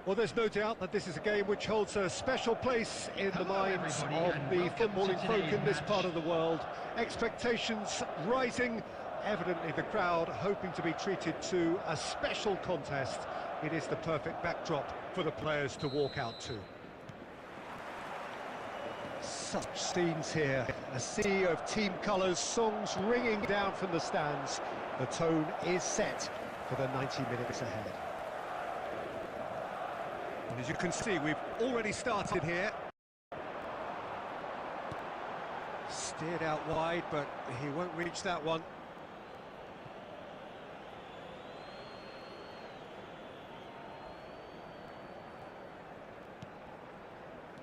Well, there's no doubt that this is a game which holds a special place in the minds of the footballing folk in this part of the world. Expectations rising, evidently the crowd hoping to be treated to a special contest. It is the perfect backdrop for the players to walk out to. Such scenes here, a sea of team colours, songs ringing down from the stands. The tone is set for the 90 minutes ahead. And as you can see, we've already started here. Steered out wide, but he won't reach that one.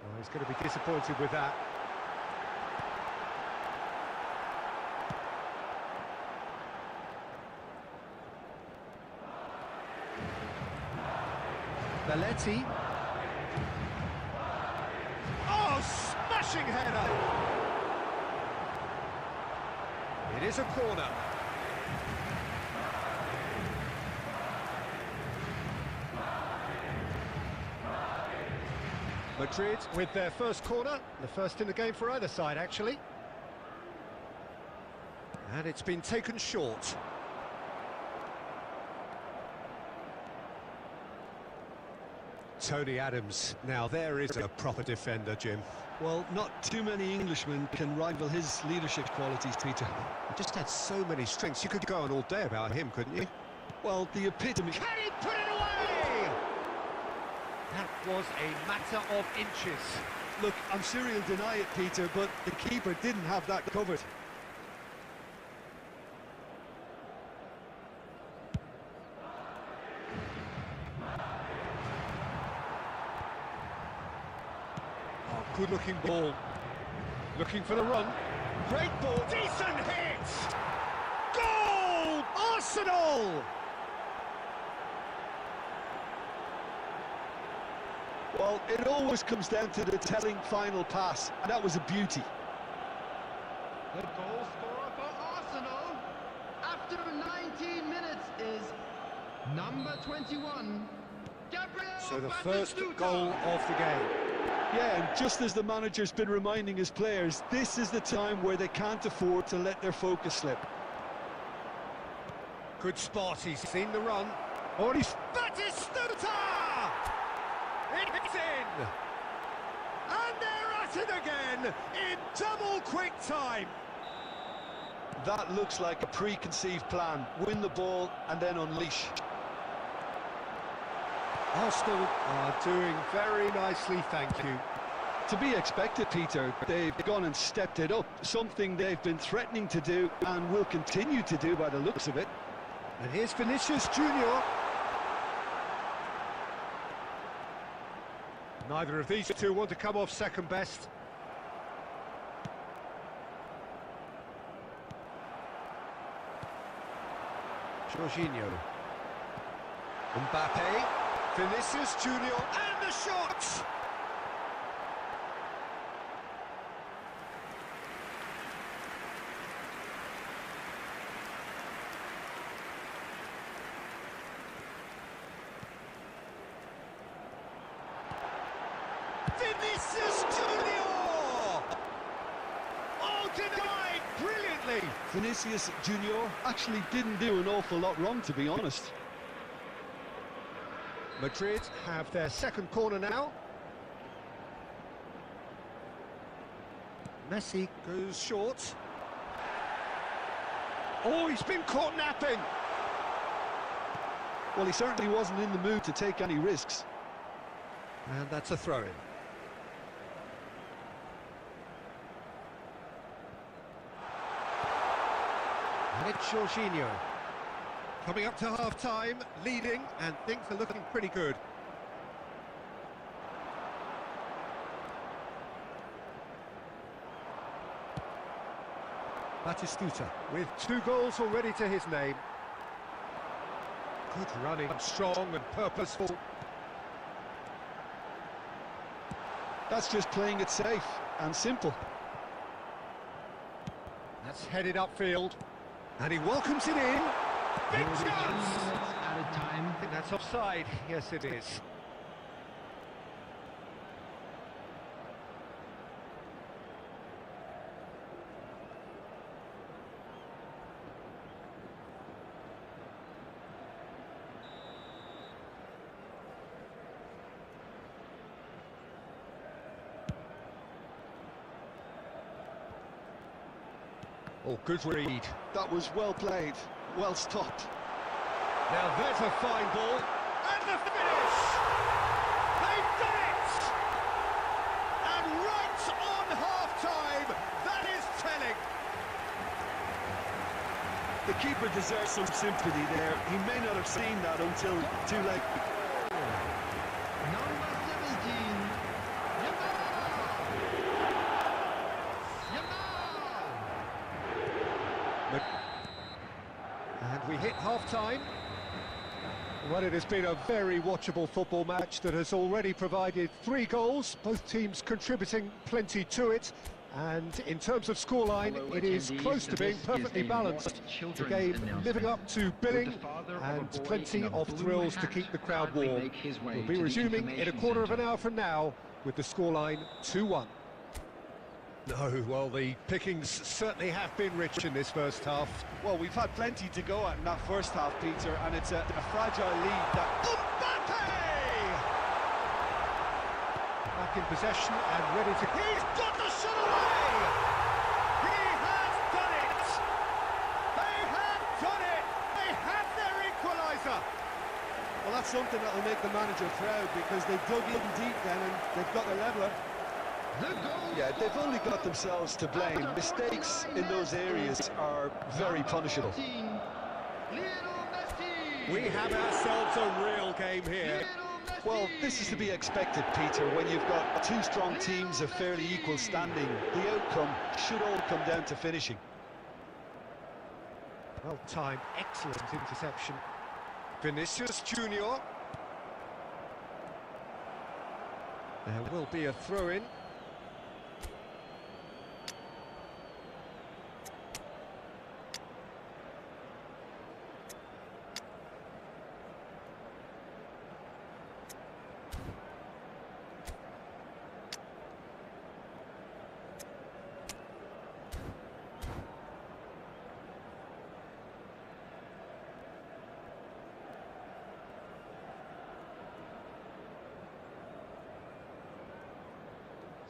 Oh, he's going to be disappointed with that. Belletti. Oh, smashing header! It is a corner. Madrid with their first corner, the first in the game for either side, actually. And it's been taken short. Tony Adams, now there is a proper defender, Jim. Well, not too many Englishmen can rival his leadership qualities, Peter. He just had so many strengths. You could go on all day about him, couldn't you? Well, the epitome... Can he put it away? That was a matter of inches. Look, I'm sure he'll deny it, Peter, but the keeper didn't have that covered. Good-looking ball. Looking for the run. Great ball. Decent hit! Goal! Arsenal! Well, it always comes down to the telling final pass, and that was a beauty. The goal scorer for Arsenal after 19 minutes is number 21, Gabriel. So the first goal of the game. Yeah, and just as the manager's been reminding his players, this is the time where they can't afford to let their focus slip. Good spot, he's seen the run. Oh, he's... Batistuta! It's in! And they're at it again, in double quick time! That looks like a preconceived plan. Win the ball and then unleash. Arsenal are doing very nicely, thank you. To be expected, Peter. They've gone and stepped it up, something they've been threatening to do and will continue to do by the looks of it. And here's Vinicius Junior. Neither of these two want to come off second best. Jorginho. Mbappe. Vinicius Junior, and the shot! Vinicius Junior! Oh, denied brilliantly! Vinicius Junior actually didn't do an awful lot wrong, to be honest. Madrid have their second corner now. Messi goes short. Oh, he's been caught napping. Well, he certainly wasn't in the mood to take any risks. And that's a throw-in. And it's Jorginho. Coming up to half-time, leading, and things are looking pretty good. Batistuta with 2 goals already to his name. Good running, strong and purposeful. That's just playing it safe and simple. That's headed upfield, and he welcomes it in. Big chance! At a time. I think that's offside. Yes, it is. Oh, good read. That was well played, well stopped. Now there's a fine ball, and the finish! They've done it! And right on half-time, that is telling. The keeper deserves some sympathy there. He may not have seen that until too late. Number 17, And we hit half-time. Well, it has been a very watchable football match that has already provided 3 goals, both teams contributing plenty to it. And in terms of scoreline, it is close to being perfectly balanced. The game living up to billing and plenty of thrills to keep the crowd warm. We'll be resuming in a quarter of an hour from now with the scoreline 2-1. No, well, the pickings certainly have been rich in this first half. Well, we've had plenty to go at in that first half, Peter, and it's a fragile lead that... Mbappe! Back in possession and ready to... He's got the shot away! He has done it! They have done it! They have their equaliser! Well, that's something that will make the manager proud, because they dug in deep then and they've got the leveller. Yeah, they've only got themselves to blame. Mistakes in those areas are very punishable. We have ourselves a real game here. Well, this is to be expected, Peter, when you've got 2 strong teams of fairly equal standing. The outcome should all come down to finishing. Well timed, excellent interception. Vinicius Junior. There will be a throw-in.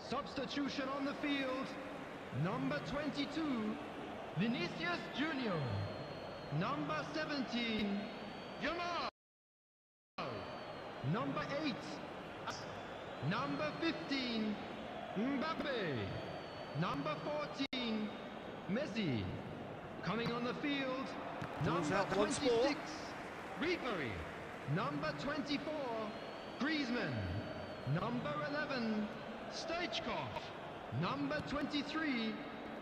Substitution on the field. Number 22, Vinicius Junior. Number 17, Yamal. Number 8, number 15, Mbappe. Number 14, Messi. Coming on the field, number 26, Ribery. Number 24, Griezmann. Number 11, Stoichkov. Number 23,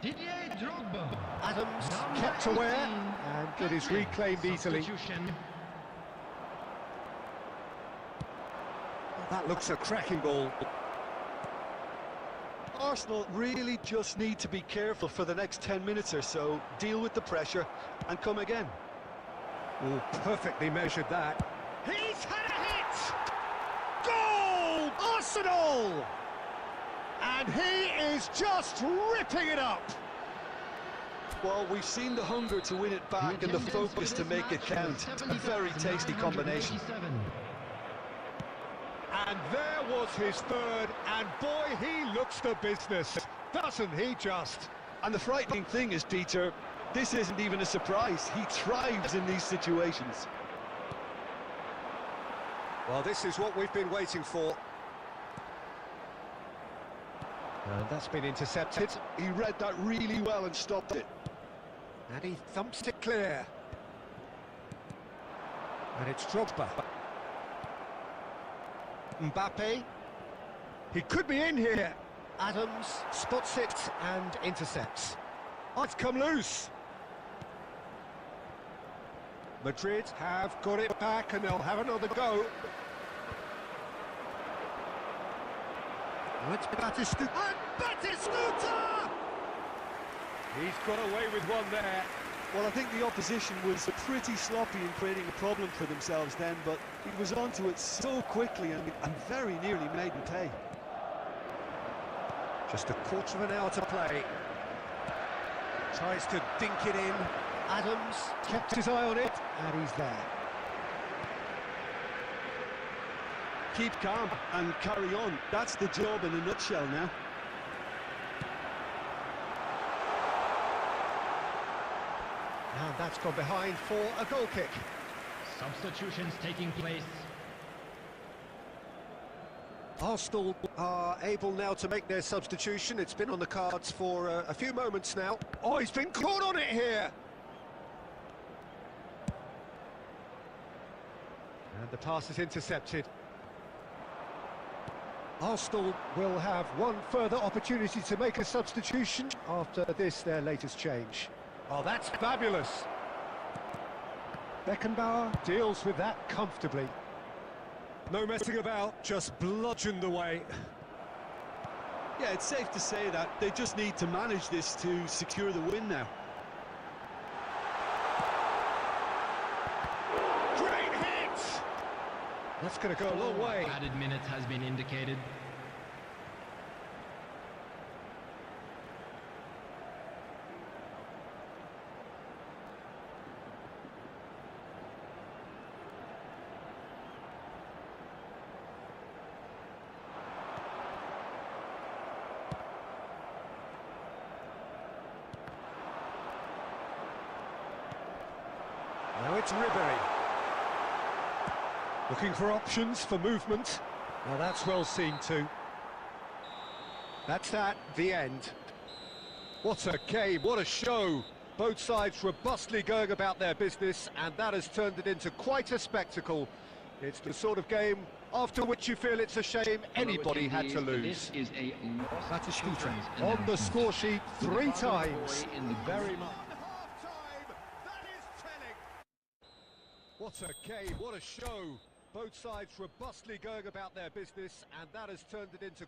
Didier Drogba. Adams Number kept aware 18, and it is reclaimed easily. substitution. That looks a cracking ball. Arsenal really just need to be careful for the next 10 minutes or so, deal with the pressure and come again. Oh, perfectly measured that. He's had a hit! Goal! Arsenal! And he is just ripping it up! Well, we've seen the hunger to win it back and the focus to make it count. A very tasty combination. And there was his third, and boy, he looks the business, doesn't he just? And the frightening thing is, Peter, this isn't even a surprise. He thrives in these situations. Well, this is what we've been waiting for. And that's been intercepted. He read that really well and stopped it. And he thumps it clear. And it's Drogba. Mbappe. He could be in here. Adams spots it and intercepts. Oh, it's come loose. Madrid have got it back and they'll have another go. Oh, it's Batistuta. And Batistuta! He's got away with one there. Well, I think the opposition was pretty sloppy in creating a problem for themselves then, but he was onto it so quickly and very nearly made them pay. Just a quarter of an hour to play. Tries to dink it in. Adams kept his eye on it, and he's there. Keep calm and carry on. That's the job in a nutshell now. that's gone behind for a goal kick. Substitutions taking place. Arsenal are able now to make their substitution. It's been on the cards for a few moments now. Oh, he's been caught on it here! And the pass is intercepted. Arsenal will have one further opportunity to make a substitution after this, their latest change. Oh, that's fabulous! Beckenbauer deals with that comfortably. No messing about, just bludgeoned away. Yeah, it's safe to say that they just need to manage this to secure the win now. Great hit! That's going to go a long way. Added minutes has been indicated. Now it's Ribery. Looking for options for movement. Now that's well seen too. That's the end. What a game, what a show. Both sides robustly going about their business, and that has turned it into quite a spectacle. It's the sort of game after which you feel it's a shame anybody had to lose. This is a Batistuta on the score sheet 3 times. Very much. What a game, what a show. Both sides robustly going about their business, and that has turned it into...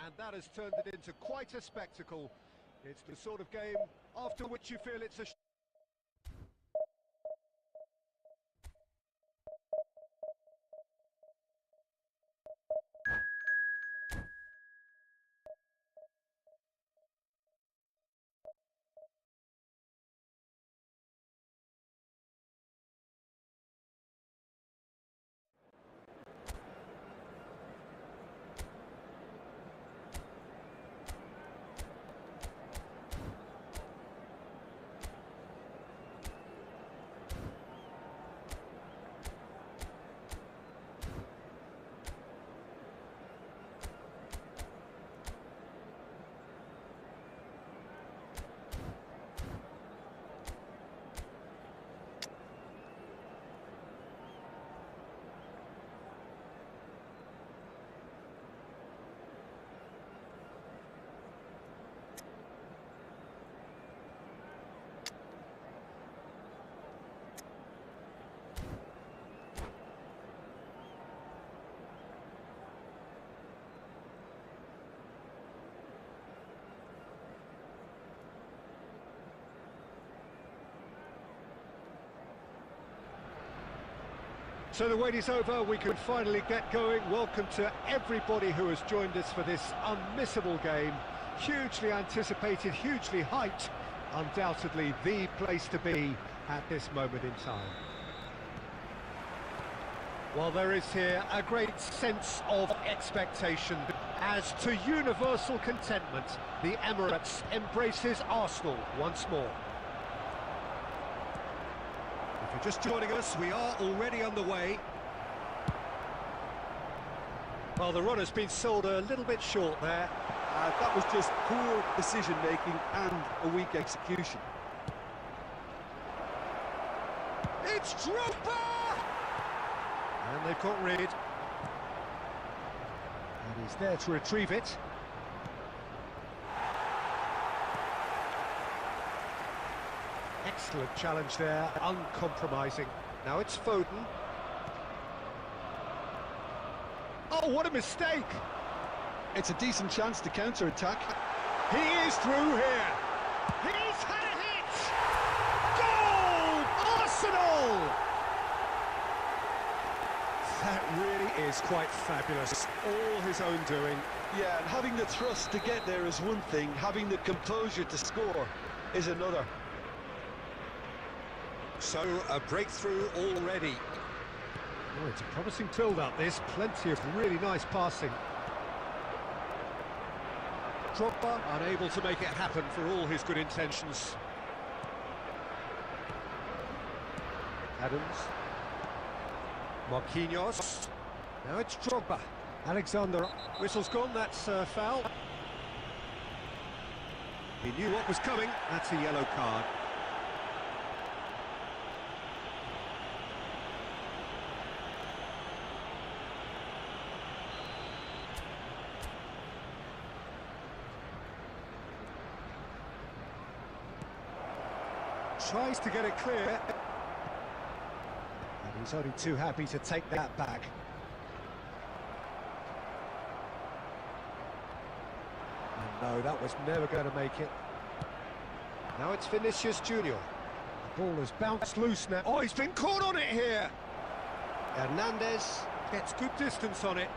And that has turned it into quite a spectacle. It's the sort of game after which you feel it's a... So the wait is over, we can finally get going. Welcome to everybody who has joined us for this unmissable game. Hugely anticipated, hugely hyped. Undoubtedly the place to be at this moment in time. Well, there is here a great sense of expectation. As to universal contentment, the Emirates embraces Arsenal once more. If you're just joining us, we are already underway. Well, the run has been sold a little bit short there. That was just poor decision-making and a weak execution. It's Drogba! And they've got rid. And he's there to retrieve it. Excellent challenge there, uncompromising. Now it's Foden. Oh, what a mistake! It's a decent chance to counter-attack. He is through here. He's had a hit! Goal! Arsenal! That really is quite fabulous. All his own doing. Yeah, and having the thrust to get there is one thing, having the composure to score is another. So, a breakthrough already. Oh, it's a promising build-up, this. Plenty of really nice passing. Drogba unable to make it happen for all his good intentions. Adams. Marquinhos. Now it's Drogba. Alexander. Whistle's gone, that's foul. He knew what was coming. That's a yellow card. Tries to get it clear. And he's only too happy to take that back. And no, that was never going to make it. Now it's Vinicius Junior. The ball has bounced loose now. Oh, he's been caught on it here. Hernandez gets good distance on it.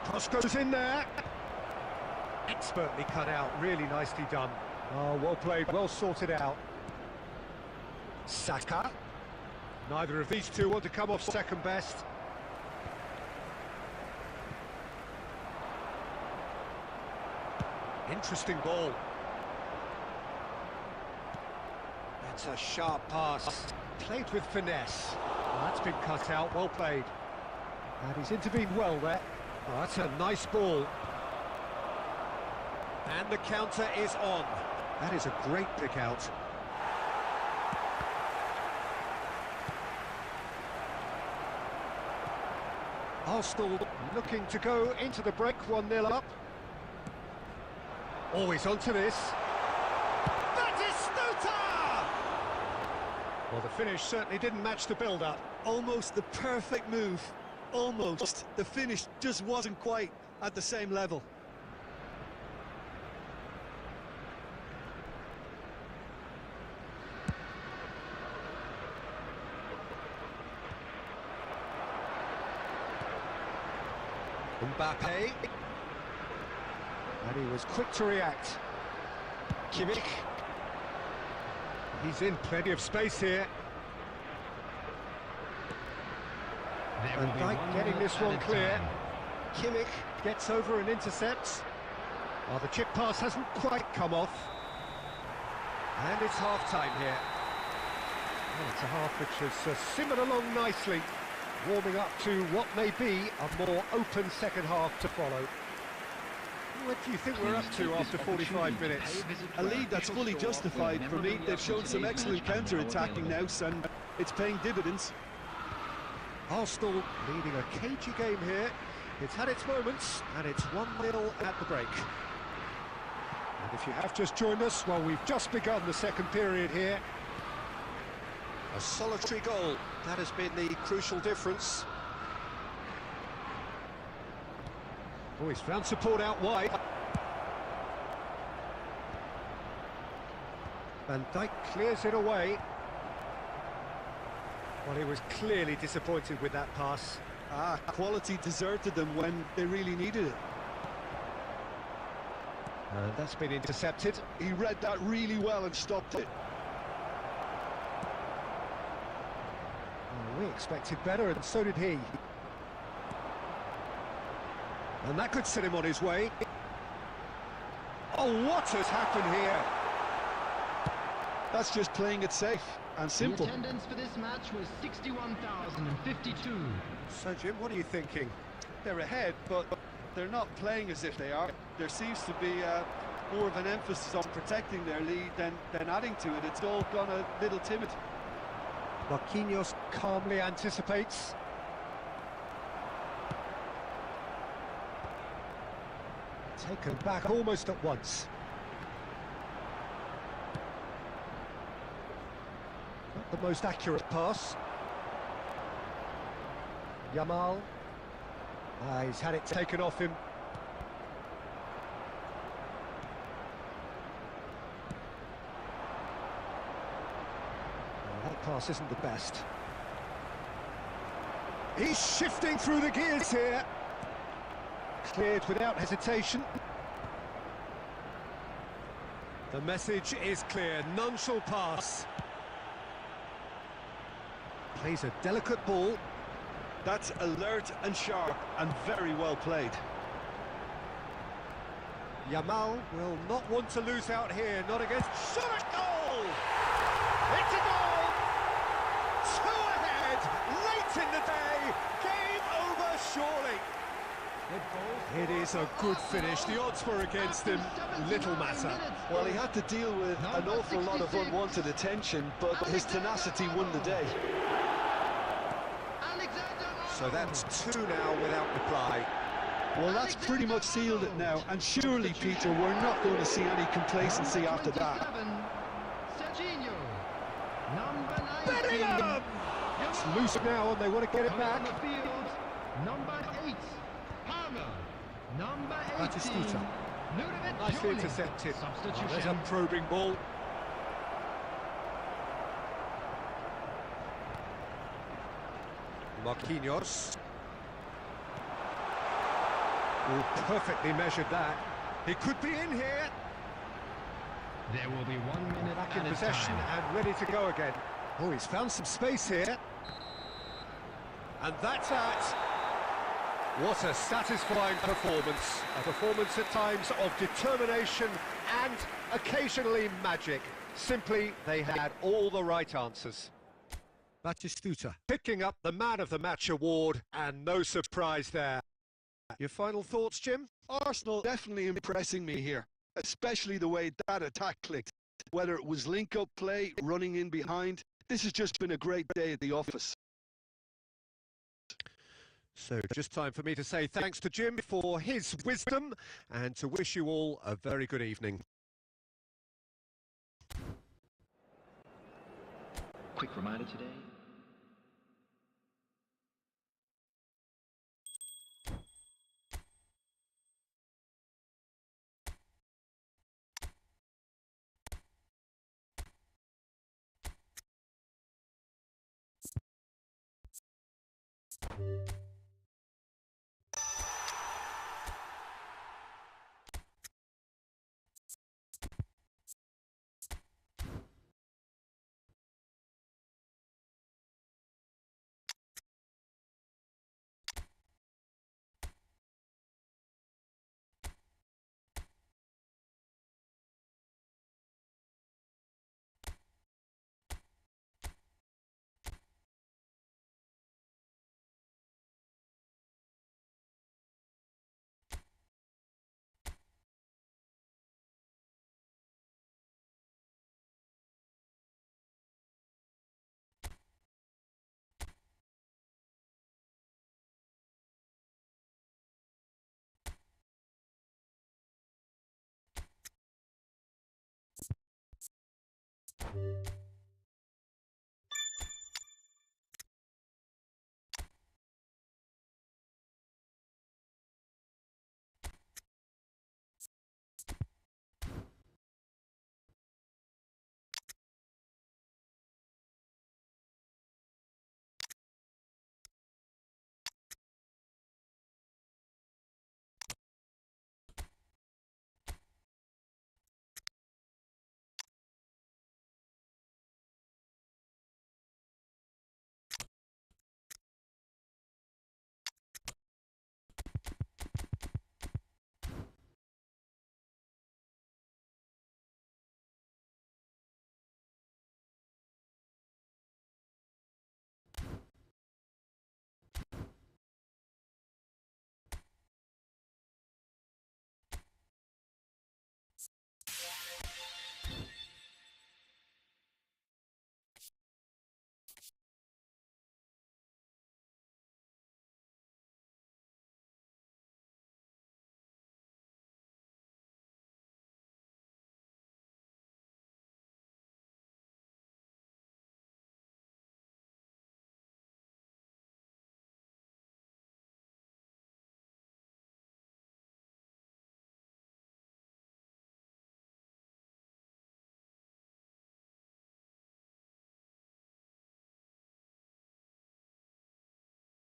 Cross goes in there. Expertly cut out, really nicely done. Oh, well played, well sorted out. Saka. Neither of these two want to come off second best. Interesting ball. That's a sharp pass. Played with finesse. Oh, that's been cut out, well played. And he's intervened well there. Oh, that's a nice ball. And the counter is on. That is a great pick out. Arsenal looking to go into the break, 1-0 up. Always onto this. Batistuta! Well, the finish certainly didn't match the build-up. Almost the perfect move. Almost. The finish just wasn't quite at the same level. Mbappe. And he was quick to react. Kimmich. He's in plenty of space here. And Dijk getting this one clear. Kimmich gets over and intercepts. Well, the chip pass hasn't quite come off. And it's half-time here. Well, it's a half which has simmered along nicely, warming up to what may be a more open second half to follow. What do you think we're up to after 45 minutes? A lead that's fully justified for me. They've shown some excellent counter-attacking now, and it's paying dividends. Arsenal leading a cagey game here. It's had its moments, and it's 1-0 at the break. And if you have just joined us, well, we've just begun the second period here. A solitary goal, that has been the crucial difference. Oh, he's found support out wide. Van Dijk clears it away. Well, he was clearly disappointed with that pass. Quality deserted them when they really needed it. And that's been intercepted. He read that really well and stopped it. Well, we expected better, and so did he. And that could set him on his way. Oh, what has happened here? That's just playing it safe and simple. The attendance for this match was 61,052. So, Jim, what are you thinking? They're ahead, but they're not playing as if they are. There seems to be more of an emphasis on protecting their lead than adding to it. It's all gone a little timid. Marquinhos calmly anticipates. Taken back almost at once. Not the most accurate pass. Yamal. He's had it taken off him. That pass isn't the best. He's shifting through the gears here. Cleared without hesitation. The message is clear, none shall pass. Plays a delicate ball. That's alert and sharp and very well played. Yamal will not want to lose out here, not against... Shot at goal! It's a goal! Two ahead, late in the day, game over surely. It is a good finish, the odds were against him, little matter. Well, he had to deal with an awful lot of unwanted attention, but his tenacity won the day. So that's two now without reply. Well, that's pretty much sealed it now, and surely, Peter, we're not going to see any complacency after that. Bellingham! It's loose now and they want to get it back. Number 8, Palmer. Number 18, Batistuta. Ludovic Nicely Jolie. intercepted. Substitution. There's a probing ball. Marquinhos. Oh, perfectly measured that. He could be in here. There will be 1 minute Back in added possession time. and ready to go again. Oh, he's found some space here. And that's that. What a satisfying performance. A performance at times of determination and occasionally magic. Simply, they had all the right answers. Batistuta picking up the Man of the Match award, and no surprise there. Your final thoughts, Jim? Arsenal definitely impressing me here, especially the way that attack clicked. Whether it was link-up play, running in behind, this has just been a great day at the office. So just time for me to say thanks to Jim for his wisdom and to wish you all a very good evening. Quick reminder today,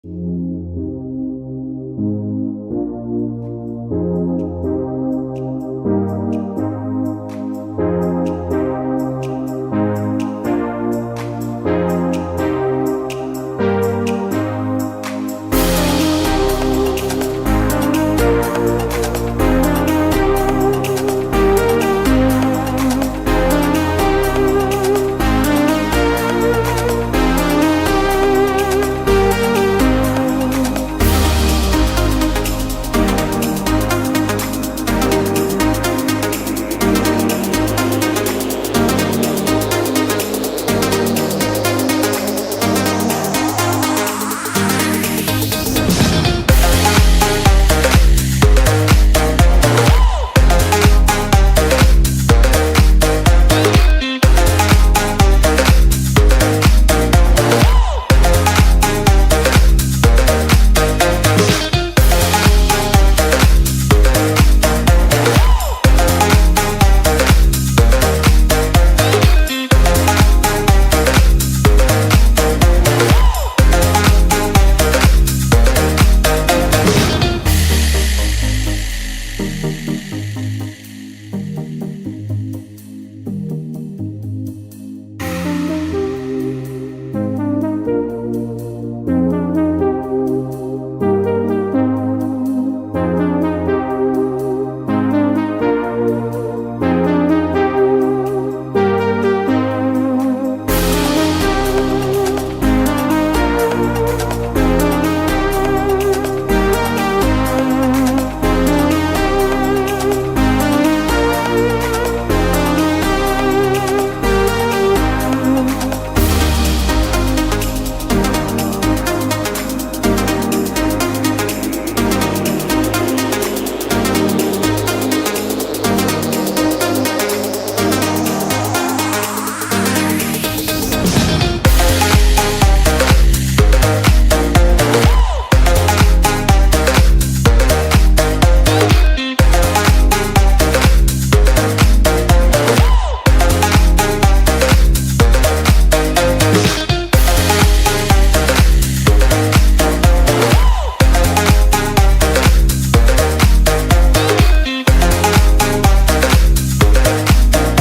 you.